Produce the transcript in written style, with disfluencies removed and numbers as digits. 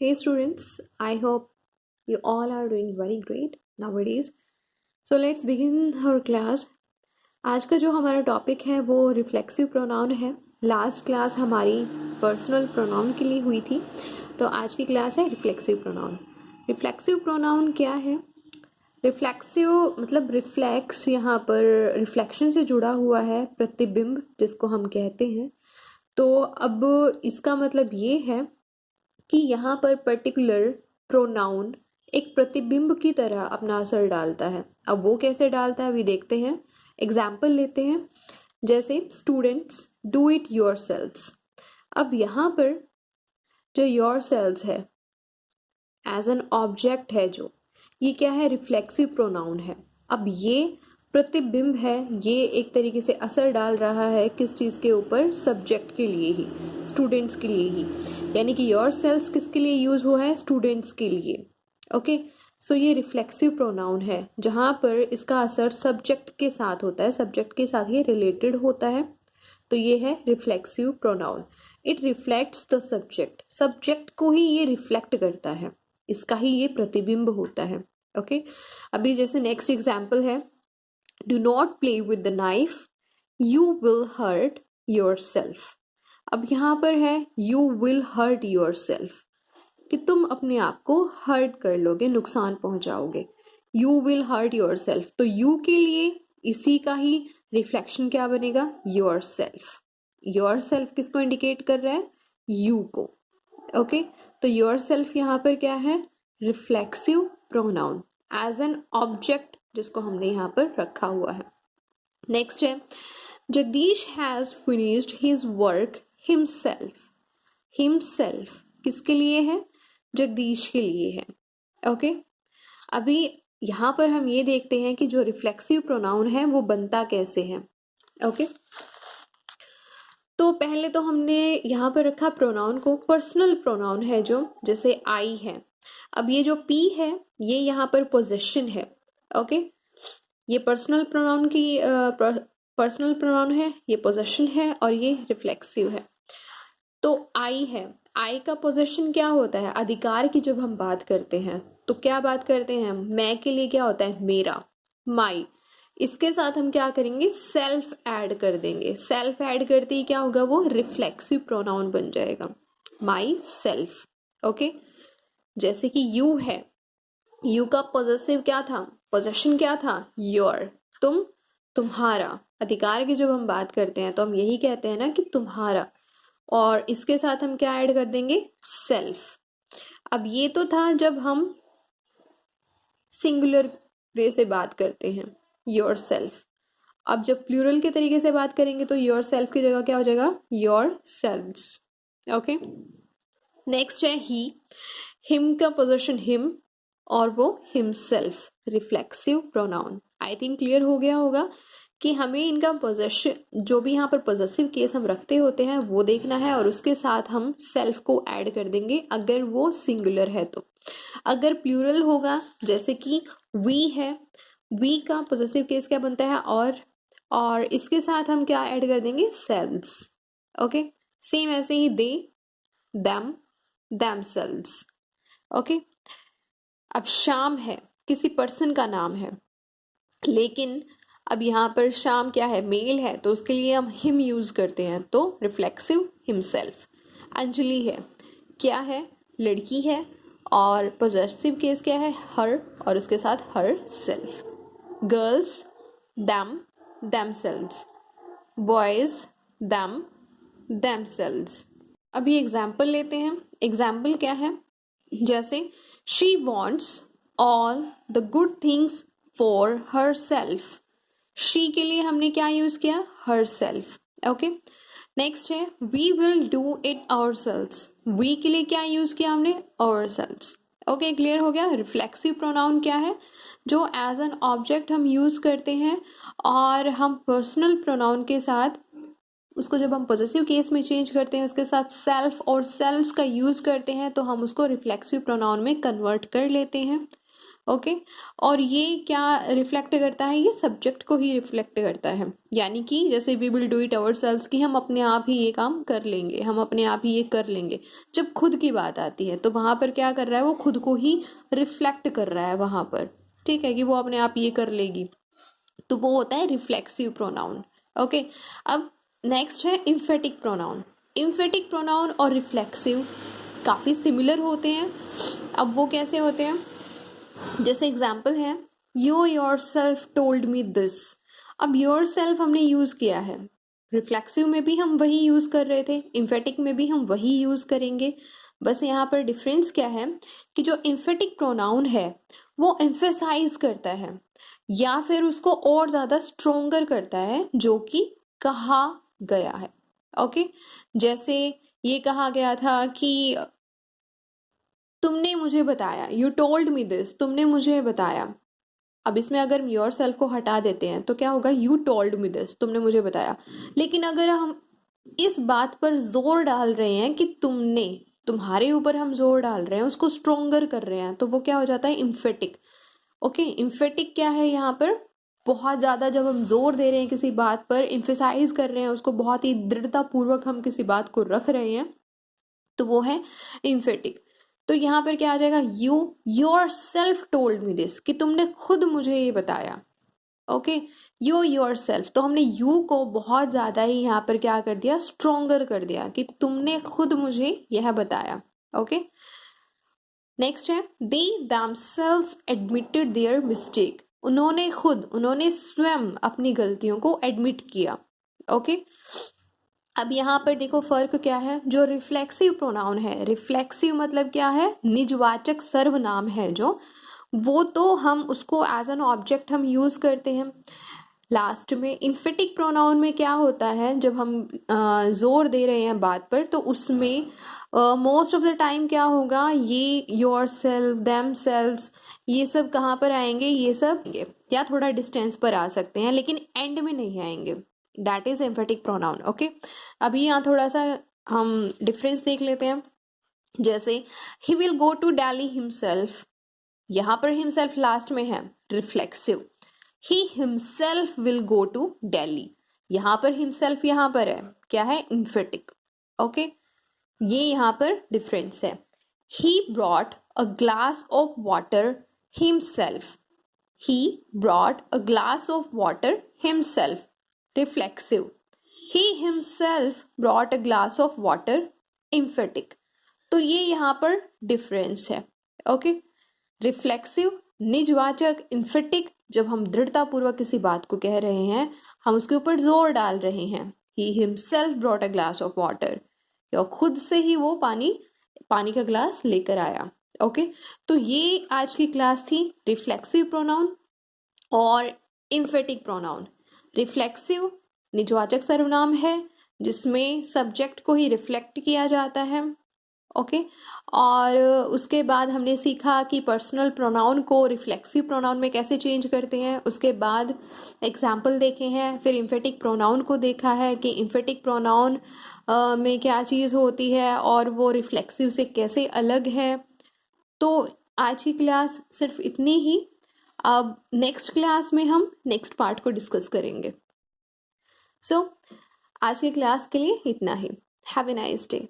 Hey students, I hope you all are doing very great nowadays. So let's begin our class. आज का जो हमारा topic है वो रिफ्लेक्सिव प्रोनाउन है. लास्ट क्लास हमारी पर्सनल प्रोनाउन के लिए हुई थी, तो आज की क्लास है रिफ्लेक्सिव प्रोनाउन. रिफ्लेक्सिव प्रोनाउन क्या है? रिफ्लेक्सिव मतलब रिफ्लेक्स यहाँ पर रिफ्लेक्शन से जुड़ा हुआ है, प्रतिबिंब जिसको हम कहते हैं. तो अब इसका मतलब ये है कि यहाँ पर पर्टिकुलर प्रोनाउन एक प्रतिबिंब की तरह अपना असर डालता है. अब वो कैसे डालता है अभी देखते हैं. एग्जाम्पल लेते हैं, जैसे students do it yourselves. अब यहाँ पर जो योर सेल्स है एज एन ऑब्जेक्ट है, जो ये क्या है, रिफ्लेक्सिव प्रोनाउन है. अब ये प्रतिबिंब है, ये एक तरीके से असर डाल रहा है किस चीज़ के ऊपर, सब्जेक्ट के लिए ही, स्टूडेंट्स के लिए ही. यानी कि योर सेल्स किसके लिए यूज हुआ है, स्टूडेंट्स के लिए. ओके, सो ये रिफ्लेक्सिव प्रोनाउन है जहाँ पर इसका असर सब्जेक्ट के साथ होता है, सब्जेक्ट के साथ ये रिलेटेड होता है. तो ये है reflexive pronoun. It reflects the subject, subject को ही ये रिफ्लेक्ट करता है, इसका ही ये प्रतिबिंब होता है. ओके, अभी जैसे नेक्स्ट एग्जाम्पल है, do not play with the knife, you will hurt yourself. अब यहाँ पर है you will hurt yourself, कि तुम अपने आप को हर्ट कर लोगे, नुकसान पहुंचाओगे. You will hurt yourself, तो यू के लिए इसी का ही रिफ्लेक्शन क्या बनेगा, योर सेल्फ. योर सेल्फ किसको इंडिकेट कर रहा है, यू को. ओके, तो योर सेल्फ यहाँ पर क्या है, reflexive pronoun as an object जिसको हमने यहाँ पर रखा हुआ है. नेक्स्ट है, Jagdish has finished his work himself. Himself किसके लिए है, जगदीश के लिए है. ओके, अभी यहाँ पर हम ये देखते हैं कि जो रिफ्लेक्सिव प्रोनाउन है वो बनता कैसे है. ओके, तो पहले तो हमने यहाँ पर रखा प्रोनाउन को, पर्सनल प्रोनाउन है जो, जैसे आई है. अब ये जो पी है ये यहाँ पर पोजेशन है. ओके, ये पर्सनल प्रोनाउन की पर्सनल प्रोनाउन है, ये पोजेशन है और ये रिफ्लेक्सिव है. तो आई है, आई का पोजेशन क्या होता है, अधिकार की जब हम बात करते हैं तो क्या बात करते हैं, मैं के लिए क्या होता है, मेरा, माई. इसके साथ हम क्या करेंगे, सेल्फ ऐड कर देंगे. सेल्फ ऐड करते ही क्या होगा, वो रिफ्लेक्सिव प्रोनाउन बन जाएगा, माई सेल्फ. ओके, जैसे कि यू है, यू का पोजेसिव क्या था, पोजेशन क्या था, योर, तुम, तुम्हारा. अधिकार की जब हम बात करते हैं तो हम यही कहते हैं ना कि तुम्हारा, और इसके साथ हम क्या ऐड कर देंगे, सेल्फ. अब ये तो था जब हम सिंगुलर वे से बात करते हैं, योर सेल्फ. अब जब प्लूरल के तरीके से बात करेंगे तो योर सेल्फ की जगह क्या हो जाएगा, योर सेल्व्स. ओके, नेक्स्ट है ही. हिम का पोजीशन हिम और वो himself, reflexive pronoun. I think clear हो गया होगा कि हमें इनका पोजेशन, जो भी यहाँ पर पोजेसिव केस हम रखते होते हैं वो देखना है, और उसके साथ हम सेल्फ को ऐड कर देंगे अगर वो सिंगुलर है तो. अगर प्लूरल होगा, जैसे कि वी है, वी का पोजेसिव केस क्या बनता है, और इसके साथ हम क्या ऐड कर देंगे, सेल्व्स. ओके, सेम ऐसे ही दे, देम, देमसेल्व्स. ओके, अब शाम है, किसी पर्सन का नाम है, लेकिन अब यहाँ पर शाम क्या है, मेल है, तो उसके लिए हम हिम यूज करते हैं, तो रिफ्लेक्सिव हिमसेल्फ. अंजलि है, क्या है, लड़की है, और पोजेसिव केस क्या है, हर, और उसके साथ herself. Girls, them, themselves. Boys, them, themselves. अभी एग्जाम्पल लेते हैं. एग्जाम्पल क्या है, जैसे she wants all the good things for herself. She के लिए हमने क्या यूज किया, हर सेल्फ. ओके, नेक्स्ट है, we will do it ourselves. We के लिए क्या यूज किया हमने, आवर सेल्व्स. ओके, क्लियर हो गया. रिफ्लेक्सिव प्रोनाउन क्या है, जो एज एन ऑब्जेक्ट हम यूज करते हैं, और हम पर्सनल प्रोनाउन के साथ उसको जब हम पॉजिटिव केस में चेंज करते हैं, उसके साथ सेल्फ और सेल्व्स का यूज करते हैं, तो हम उसको रिफ्लेक्सिव प्रोनाउन में कन्वर्ट कर लेते हैं. ओके। और ये क्या रिफ्लेक्ट करता है, ये सब्जेक्ट को ही रिफ्लेक्ट करता है, यानी कि जैसे we will do it ourselves, कि हम अपने आप ही ये काम कर लेंगे, हम अपने आप ही ये कर लेंगे। जब खुद की बात आती है तो वहाँ पर क्या कर रहा है, वो खुद को ही रिफ्लेक्ट कर रहा है वहाँ पर, ठीक है, कि वो अपने आप ये कर लेगी, तो वो होता है रिफ्लेक्सिव प्रोनाउन। ओके। अब नेक्स्ट है इम्फेटिक प्रोनाउन। इम्फेटिक प्रोनाउन और रिफ्लेक्सिव काफ़ी सिमिलर होते हैं। अब वो कैसे होते हैं, जैसे एग्जाम्पल है, you your self told me this. अब योर सेल्फ हमने यूज़ किया है, रिफ्लेक्सिव में भी हम वही यूज़ कर रहे थे, इम्फेटिक में भी हम वही यूज़ करेंगे। बस यहाँ पर डिफरेंस क्या है कि जो इम्फेटिक प्रोनाउन है वो एम्फेसाइज करता है या फिर उसको और ज़्यादा स्ट्रोंगर करता है जो कि कहा गया है। ओके। जैसे ये कहा गया था कि तुमने मुझे बताया, यू टोल्ड मी दिस, तुमने मुझे बताया। अब इसमें अगर योर सेल्फ को हटा देते हैं तो क्या होगा, यू टोल्ड मी दिस, तुमने मुझे बताया। लेकिन अगर हम इस बात पर जोर डाल रहे हैं कि तुमने, तुम्हारे ऊपर हम जोर डाल रहे हैं, उसको स्ट्रोंगर कर रहे हैं, तो वो क्या हो जाता है, इम्फेटिक। ओके। इम्फेटिक क्या है यहाँ पर, बहुत ज़्यादा जब हम जोर दे रहे हैं किसी बात पर, इम्फेसाइज कर रहे हैं उसको, बहुत ही दृढ़ता पूर्वक हम किसी बात को रख रहे हैं, तो वो है इम्फेटिक। तो यहाँ पर क्या आ जाएगा, you your self told me this, कि तुमने खुद मुझे ये बताया। ओके। यू योर सेल्फ, तो हमने यू को बहुत ज़्यादा ही यहाँ पर क्या कर दिया, स्ट्रोंगर कर दिया, कि तुमने खुद मुझे यह बताया। ओके। नेक्स्ट है दे themselves admitted their mistake। उन्होंने खुद, उन्होंने स्वयं अपनी गलतियों को एडमिट किया। ओके। अब यहाँ पर देखो फर्क क्या है, जो रिफ्लेक्सिव प्रोनाउन है, रिफ्लेक्सिव मतलब क्या है, निजवाचक सर्वनाम है जो, वो तो हम उसको एज एन ऑब्जेक्ट हम यूज करते हैं लास्ट में। इम्फेटिक प्रोनाउन में क्या होता है, जब हम जोर दे रहे हैं बात पर, तो उसमें मोस्ट ऑफ द टाइम क्या होगा, ये योर सेल्फ, देम सेल्स, ये सब कहाँ पर आएंगे, ये सब या थोड़ा डिस्टेंस पर आ सकते हैं, लेकिन एंड में नहीं आएंगे। That is emphatic pronoun. Okay. अभी यहाँ थोड़ा सा हम डिफरेंस देख लेते हैं। जैसे he will go to Delhi himself, यहाँ पर हिमसेल्फ लास्ट में है, reflexive. He himself will go to Delhi, यहाँ पर हिमसेल्फ यहाँ पर है, क्या है, इम्फेटिक। ओके। ये यहाँ पर डिफरेंस है। He brought a glass of water himself, he brought a glass of water himself, reflexive. He himself brought a glass of water, emphatic. तो ये यहाँ पर डिफरेंस है। ओके। रिफ्लेक्सिव निजवाचक, इम्फेटिक जब हम दृढ़तापूर्वक किसी बात को कह रहे हैं, हम उसके ऊपर जोर डाल रहे हैं। He himself brought a glass of water, और खुद से ही वो पानी का ग्लास लेकर आया। ओके। तो ये आज की क्लास थी रिफ्लेक्सिव प्रोनाउन और इम्फेटिक प्रोनाउन। रिफ्लेक्सिव निजवाचक सर्वनाम है जिसमें सब्जेक्ट को ही रिफ्लेक्ट किया जाता है। ओके। और उसके बाद हमने सीखा कि पर्सनल प्रोनाउन को रिफ्लेक्सिव प्रोनाउन में कैसे चेंज करते हैं, उसके बाद एग्जाम्पल देखे हैं, फिर इम्फेटिक प्रोनाउन को देखा है कि इम्फेटिक प्रोनाउन में क्या चीज़ होती है और वो रिफ्लेक्सिव से कैसे अलग है। तो आज की क्लास सिर्फ इतनी ही। अब नेक्स्ट क्लास में हम नेक्स्ट पार्ट को डिस्कस करेंगे। सो आज की क्लास के लिए इतना ही। Have a nice day.